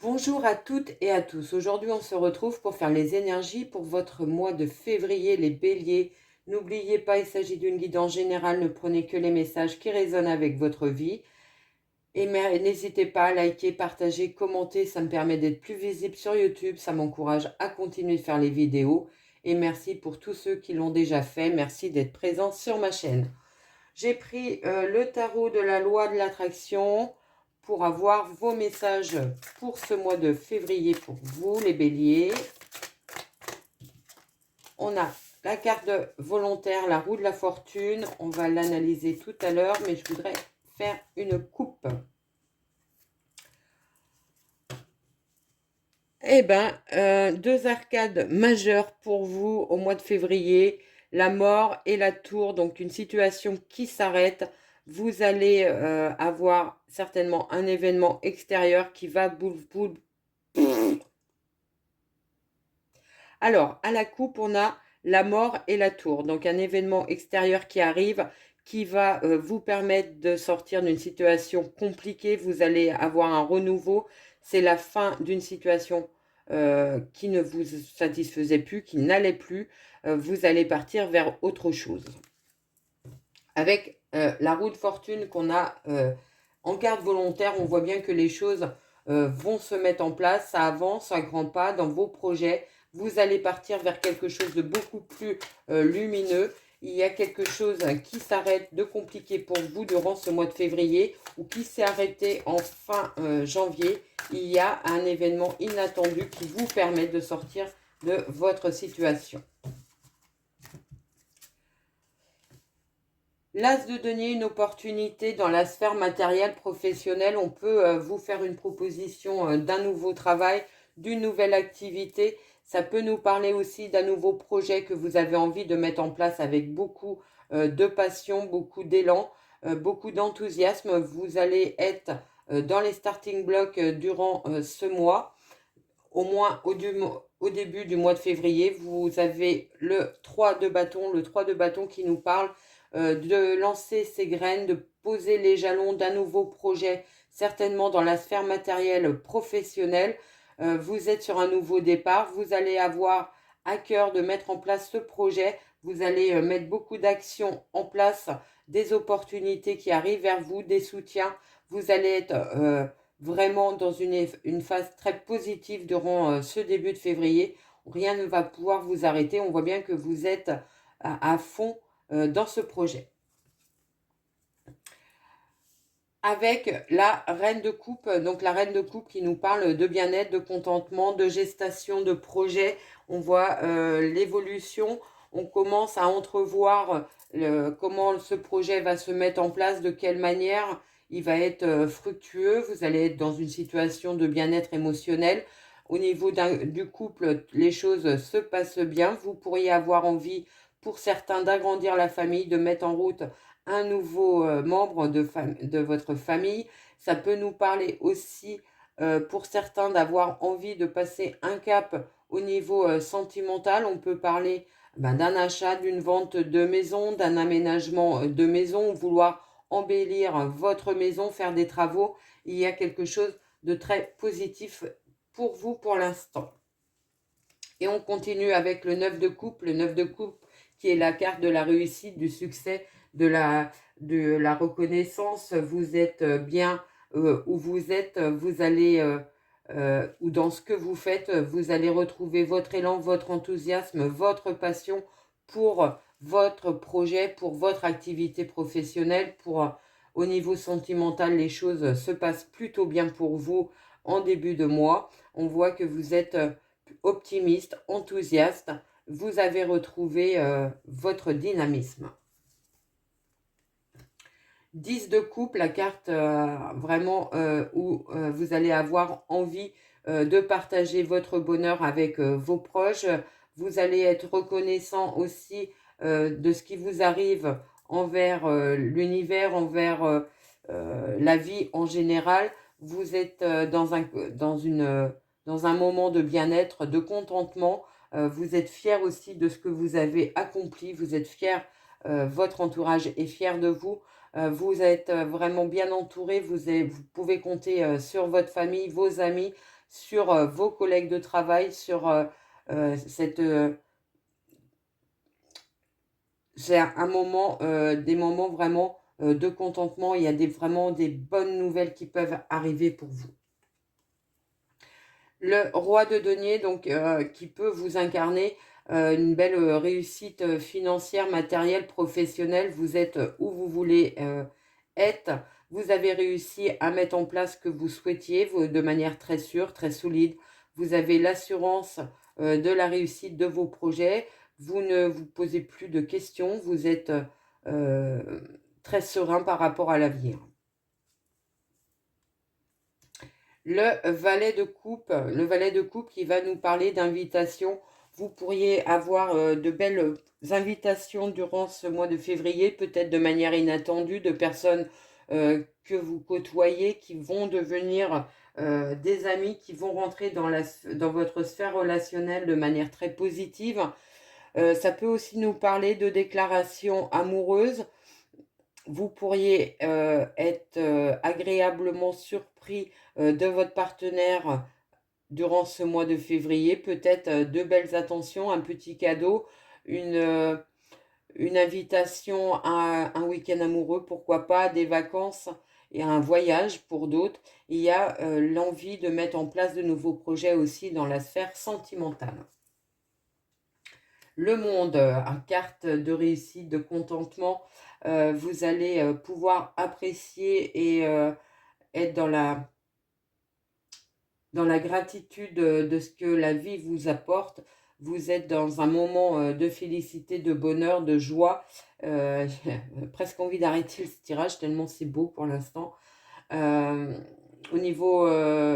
Bonjour à toutes et à tous. Aujourd'hui, on se retrouve pour faire les énergies pour votre mois de février, les béliers. N'oubliez pas, il s'agit d'une guidance générale. Ne prenez que les messages qui résonnent avec votre vie. Et n'hésitez pas à liker, partager, commenter. Ça me permet d'être plus visible sur YouTube. Ça m'encourage à continuer de faire les vidéos. Et merci pour tous ceux qui l'ont déjà fait. Merci d'être présents sur ma chaîne. J'ai pris le tarot de la loi de l'attraction pour avoir vos messages pour ce mois de février pour vous, les béliers. On a la carte de volontaire, la roue de la fortune. On va l'analyser tout à l'heure, mais je voudrais faire une coupe. Eh bien, deux arcades majeures pour vous au mois de février. La mort et la tour, donc une situation qui s'arrête. Vous allez avoir certainement un événement extérieur qui va Alors, à la coupe, on a la mort et la tour. Donc, un événement extérieur qui arrive, qui va vous permettre de sortir d'une situation compliquée. Vous allez avoir un renouveau. C'est la fin d'une situation qui ne vous satisfaisait plus, qui n'allait plus. Vous allez partir vers autre chose. Avec la roue de fortune qu'on a en carte volontaire, on voit bien que les choses vont se mettre en place. Ça avance à grands pas dans vos projets. Vous allez partir vers quelque chose de beaucoup plus lumineux. Il y a quelque chose qui s'arrête de compliqué pour vous durant ce mois de février ou qui s'est arrêté en fin janvier. Il y a un événement inattendu qui vous permet de sortir de votre situation. L'as de denier, une opportunité dans la sphère matérielle professionnelle. On peut vous faire une proposition d'un nouveau travail, d'une nouvelle activité. Ça peut nous parler aussi d'un nouveau projet que vous avez envie de mettre en place avec beaucoup de passion, beaucoup d'élan, beaucoup d'enthousiasme. Vous allez être dans les starting blocks durant ce mois. Au moins au début du mois de février, vous avez le 3 de bâton qui nous parle de lancer ses graines, de poser les jalons d'un nouveau projet, certainement dans la sphère matérielle professionnelle. Vous êtes sur un nouveau départ, vous allez avoir à cœur de mettre en place ce projet, vous allez mettre beaucoup d'actions en place, des opportunités qui arrivent vers vous, des soutiens, vous allez être vraiment dans une phase très positive durant ce début de février. Rien ne va pouvoir vous arrêter, on voit bien que vous êtes à fond dans ce projet. Avec la reine de coupe, donc la reine de coupe qui nous parle de bien-être, de contentement, de gestation, de projet. On voit l'évolution, on commence à entrevoir comment ce projet va se mettre en place, de quelle manière il va être fructueux. Vous allez être dans une situation de bien-être émotionnel. Au niveau du couple, les choses se passent bien. Vous pourriez avoir envie, pour certains, d'agrandir la famille, de mettre en route un nouveau membre de votre famille. Ça peut nous parler aussi pour certains d'avoir envie de passer un cap au niveau sentimental. On peut parler d'un achat, d'une vente de maison, d'un aménagement de maison, vouloir embellir votre maison, faire des travaux. Il y a quelque chose de très positif pour vous pour l'instant. Et on continue avec le 9 de coupe. Le 9 de coupe qui est la carte de la réussite, du succès, de la reconnaissance. Vous êtes bien où vous êtes, vous allez, ou dans ce que vous faites, vous allez retrouver votre élan, votre enthousiasme, votre passion pour votre projet, pour votre activité professionnelle. Au niveau sentimental, les choses se passent plutôt bien pour vous en début de mois. On voit que vous êtes optimiste, enthousiaste. Vous avez retrouvé votre dynamisme. 10 de coupe, la carte vraiment où vous allez avoir envie de partager votre bonheur avec vos proches. Vous allez être reconnaissant aussi de ce qui vous arrive envers l'univers, envers la vie en général. Vous êtes dans un moment de bien-être, de contentement. Vous êtes fier aussi de ce que vous avez accompli. Vous êtes fier, votre entourage est fier de vous. Vous êtes vraiment bien entouré. Vous pouvez compter sur votre famille, vos amis, sur vos collègues de travail, sur c'est un moment, des moments vraiment de contentement. Il y a vraiment des bonnes nouvelles qui peuvent arriver pour vous. Le roi de denier, donc, qui peut vous incarner une belle réussite financière, matérielle, professionnelle. Vous êtes où vous voulez être. Vous avez réussi à mettre en place ce que vous souhaitiez de manière très sûre, très solide. Vous avez l'assurance de la réussite de vos projets. Vous ne vous posez plus de questions. Vous êtes euh, très serein par rapport à l'avenir. Le valet de coupe qui va nous parler d'invitations. Vous pourriez avoir de belles invitations durant ce mois de février, peut-être de manière inattendue, de personnes que vous côtoyez qui vont devenir des amis, qui vont rentrer dans votre sphère relationnelle de manière très positive. Ça peut aussi nous parler de déclarations amoureuses. Vous pourriez être agréablement surpris de votre partenaire durant ce mois de février. Peut-être de belles attentions, un petit cadeau, une invitation à un week-end amoureux, pourquoi pas, des vacances et un voyage pour d'autres. Il y a l'envie de mettre en place de nouveaux projets aussi dans la sphère sentimentale. Le monde, en carte de réussite, de contentement, vous allez pouvoir apprécier et être dans la gratitude de ce que la vie vous apporte. Vous êtes dans un moment de félicité, de bonheur, de joie. J'ai presque envie d'arrêter ce tirage tellement c'est beau pour l'instant. Au niveau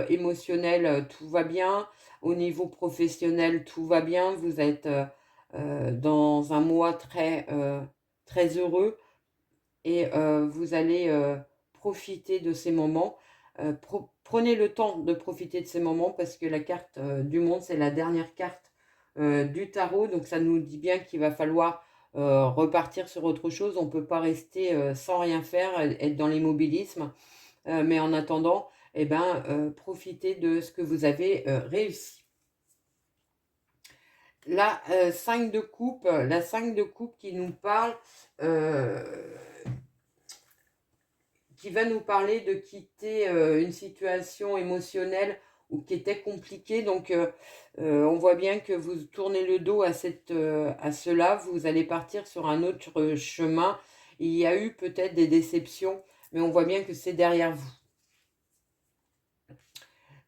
émotionnel, tout va bien. Au niveau professionnel, tout va bien. Vous êtes dans un mois très heureux et vous allez profiter de ces moments. Prenez le temps de profiter de ces moments parce que la carte du monde, c'est la dernière carte du tarot. Donc ça nous dit bien qu'il va falloir repartir sur autre chose. On ne peut pas rester sans rien faire, être dans l'immobilisme. Mais en attendant, eh ben, profitez de ce que vous avez réussi. La 5 de coupe, la 5 de coupe qui nous parle, qui va nous parler de quitter une situation émotionnelle ou qui était compliquée. Donc, on voit bien que vous tournez le dos à cela. Vous allez partir sur un autre chemin. Il y a eu peut-être des déceptions, mais on voit bien que c'est derrière vous.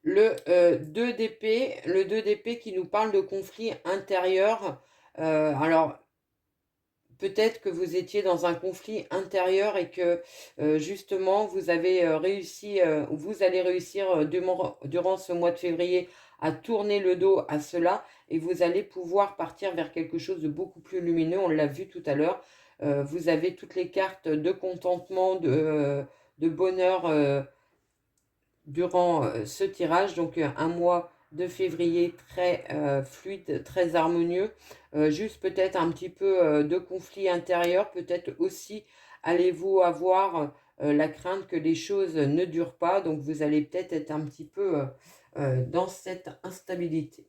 Le 2 d'épée, le 2 d'épée qui nous parle de conflit intérieur. Alors, peut-être que vous étiez dans un conflit intérieur et que justement vous avez vous allez réussir durant ce mois de février à tourner le dos à cela et vous allez pouvoir partir vers quelque chose de beaucoup plus lumineux. On l'a vu tout à l'heure. Vous avez toutes les cartes de contentement, de bonheur durant ce tirage. Donc un mois de février très fluide, très harmonieux. Juste peut-être un petit peu de conflit intérieur. Peut-être aussi allez-vous avoir la crainte que les choses ne durent pas. Donc vous allez peut-être être un petit peu dans cette instabilité.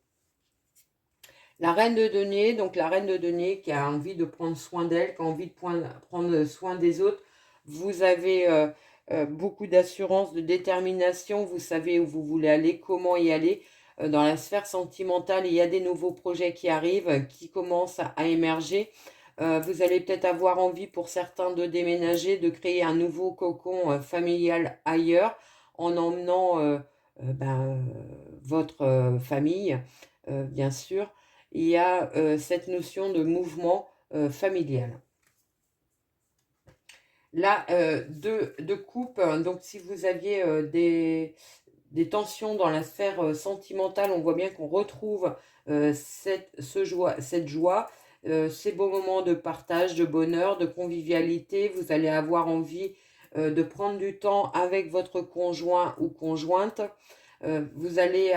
La reine de denier, donc la reine de denier qui a envie de prendre soin d'elle, qui a envie de prendre soin des autres. Vous avez beaucoup d'assurance, de détermination. Vous savez où vous voulez aller, comment y aller. Dans la sphère sentimentale, il y a des nouveaux projets qui arrivent, qui commencent à émerger. Vous allez peut-être avoir envie pour certains de déménager, de créer un nouveau cocon familial ailleurs en emmenant votre famille, bien sûr. Il y a cette notion de mouvement familial. Là, de coupe, donc si vous aviez des tensions dans la sphère sentimentale, on voit bien qu'on retrouve cette joie, ces beaux moments de partage, de bonheur, de convivialité. Vous allez avoir envie de prendre du temps avec votre conjoint ou conjointe. Vous allez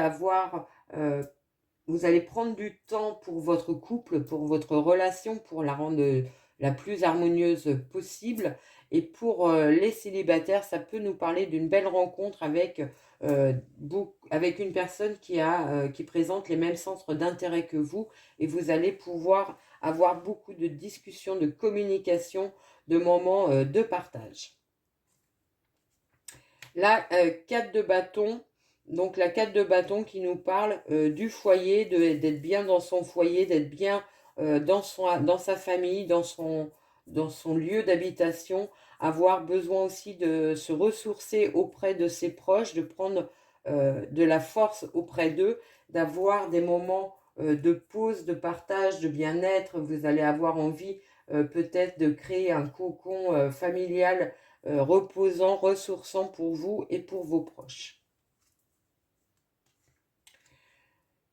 prendre du temps pour votre couple, pour votre relation, pour la rendre la plus harmonieuse possible. Et pour les célibataires, ça peut nous parler d'une belle rencontre avec une personne qui présente les mêmes centres d'intérêt que vous, et vous allez pouvoir avoir beaucoup de discussions, de communication, de moments de partage. La 4 de bâton, donc la 4 de bâton qui nous parle du foyer, d'être bien dans son foyer, d'être bien dans sa famille, dans son lieu d'habitation, avoir besoin aussi de se ressourcer auprès de ses proches, de prendre de la force auprès d'eux, d'avoir des moments de pause, de partage, de bien-être. Vous allez avoir envie peut-être de créer un cocon familial reposant, ressourçant pour vous et pour vos proches.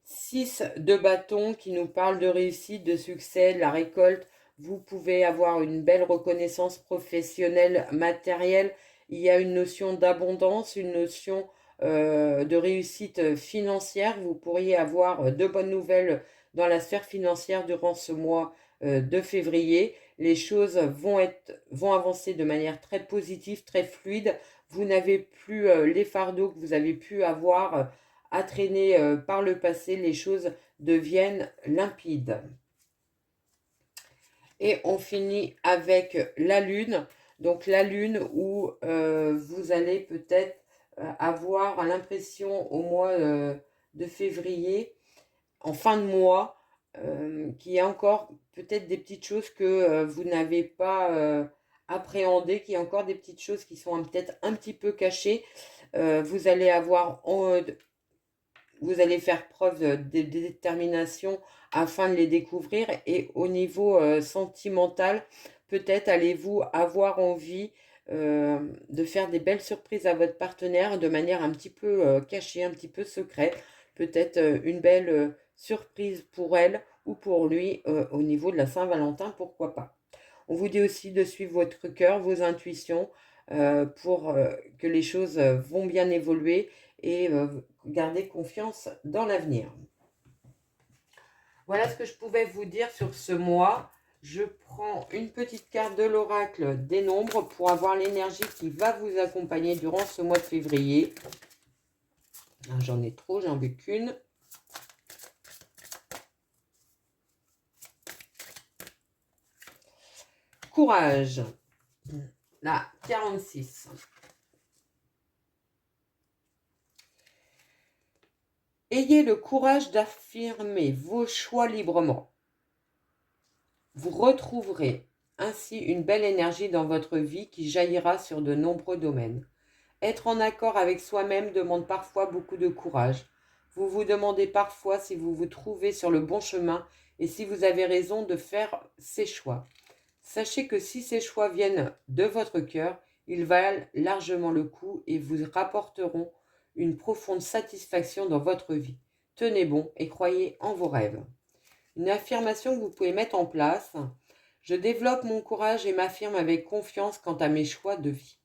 6 de bâton qui nous parle de réussite, de succès, de la récolte. Vous pouvez avoir une belle reconnaissance professionnelle, matérielle. Il y a une notion d'abondance, une notion de réussite financière. Vous pourriez avoir de bonnes nouvelles dans la sphère financière durant ce mois de février. Les choses vont avancer de manière très positive, très fluide. Vous n'avez plus les fardeaux que vous avez pu avoir à traîner par le passé. Les choses deviennent limpides. Et on finit avec la lune. Donc la lune où vous allez peut-être avoir l'impression au mois de février, en fin de mois, qu'il y a encore peut-être des petites choses que vous n'avez pas appréhendées, qu'il y a encore des petites choses qui sont peut-être un petit peu cachées. Vous allez faire preuve de détermination afin de les découvrir. Et au niveau sentimental, peut-être allez-vous avoir envie de faire des belles surprises à votre partenaire de manière un petit peu cachée, un petit peu secrète. Peut-être une belle surprise pour elle ou pour lui au niveau de la Saint-Valentin, pourquoi pas. On vous dit aussi de suivre votre cœur, vos intuitions pour que les choses vont bien évoluer et garder confiance dans l'avenir. Voilà ce que je pouvais vous dire sur ce mois. Je prends une petite carte de l'oracle des nombres pour avoir l'énergie qui va vous accompagner durant ce mois de février. J'en ai trop, j'en veux qu'une. Courage. La 46. Ayez le courage d'affirmer vos choix librement. Vous retrouverez ainsi une belle énergie dans votre vie qui jaillira sur de nombreux domaines. Être en accord avec soi-même demande parfois beaucoup de courage. Vous vous demandez parfois si vous vous trouvez sur le bon chemin et si vous avez raison de faire ces choix. Sachez que si ces choix viennent de votre cœur, ils valent largement le coup et vous rapporteront une profonde satisfaction dans votre vie. Tenez bon et croyez en vos rêves. Une affirmation que vous pouvez mettre en place. Je développe mon courage et m'affirme avec confiance quant à mes choix de vie.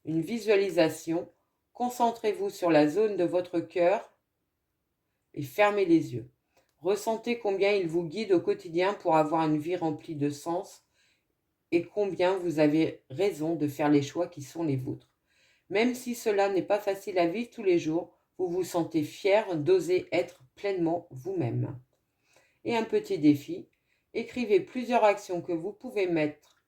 Une visualisation. Concentrez-vous sur la zone de votre cœur et fermez les yeux. Ressentez combien il vous guide au quotidien pour avoir une vie remplie de sens et combien vous avez raison de faire les choix qui sont les vôtres. Même si cela n'est pas facile à vivre tous les jours, vous vous sentez fier d'oser être pleinement vous-même. Et un petit défi, écrivez plusieurs actions que vous pouvez mettre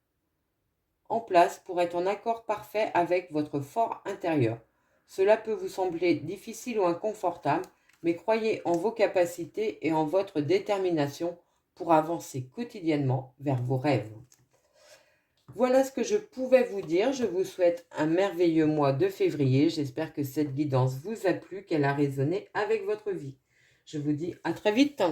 en place pour être en accord parfait avec votre fort intérieur. Cela peut vous sembler difficile ou inconfortable, mais croyez en vos capacités et en votre détermination pour avancer quotidiennement vers vos rêves. Voilà ce que je pouvais vous dire. Je vous souhaite un merveilleux mois de février. J'espère que cette guidance vous a plu, qu'elle a résonné avec votre vie. Je vous dis à très vite.